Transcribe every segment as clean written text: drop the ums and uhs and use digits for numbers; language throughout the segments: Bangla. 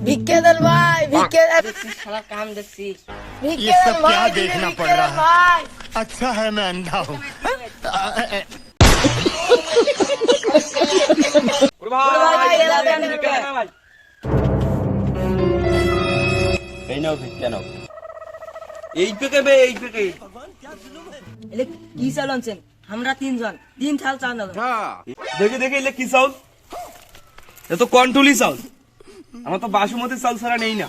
भिक्के दल भाई, भिक्के दल साला काम देखती। भिक्के ये दल सब क्या भाई, देखना भिक्के पड़ दल रहा है? भाई। अच्छा है मैं अंधा हूँ। ভাই, এরা দেন ঢুকে। এই নাও ভিক্ষা নাও। এই পেকে বে এই পেকে। এলে কি চাল আনছেন? আমরা তিনজন তিন থাল চাল আনলাম। দেখে দেখে এলে কি চাউল? এ তো কন্ট্রোলি চাউল। আমার তো বাসমতি চাল ছাড়া নেই না।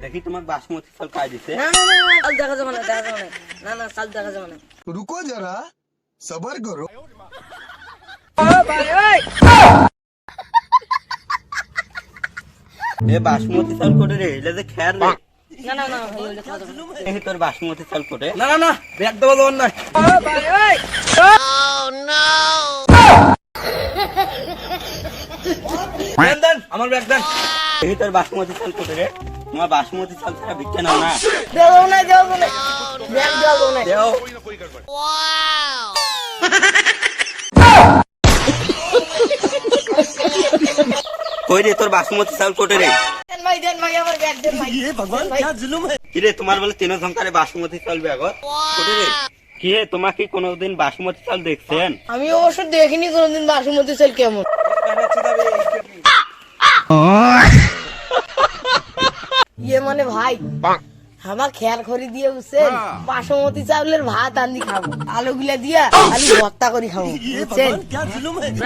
দেখি তোমার বাসমতি চাল কাজ দিছে। না না না না, চাল দেখা যাবে না, দেখা যাবে না। না না, চাল দেখা যাবে না। रुको जरा सबर करो। এ বাসমতি চাল কোটে রে, এলে যে খেয়ার রে। না না না, হইলে খাওয়া যাবে না। এই তোর বাসমতি চাল কোটে। না না না, ব্যাগ দেবো দেওয়ার নাই। দেন দেন, আমার ব্যাগ দেন। এই তোর বাসমতি চাল কোটে রে। তোমার বাসমতি চাল ছাড়া ভিক্ষা নাও না। দেবো না, দেবো না। ব্যাগ দেবো না। দেও। কই রে তোর বাসমতি চাল কোটে রে? দেন ভাই, আমার ব্যাগ দেন ভাই। কি রে তোমার বলে তিন ঝঙ্কারে বাসমতি চাল ব্যাগত কোটে রে? কি রে তোমার কি কোনোদিন বাসমতি চাল দেখছেন? আমি অবশ্য দেখিনি কোনোদিন বাসমতি চাল কেমন। ইয়ে মানে ভাই, আমার খেয়াল করে দিয়ে বুঝছেন, বাসমতি চাউলের ভাত আনি খাবো, আলু গুলা দিয়া আলু ভর্তা করে খাবো, বুঝছেন?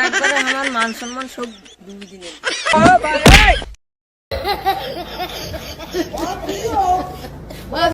একবারে আমার মান সম্মান সব ডুবি দিলেন।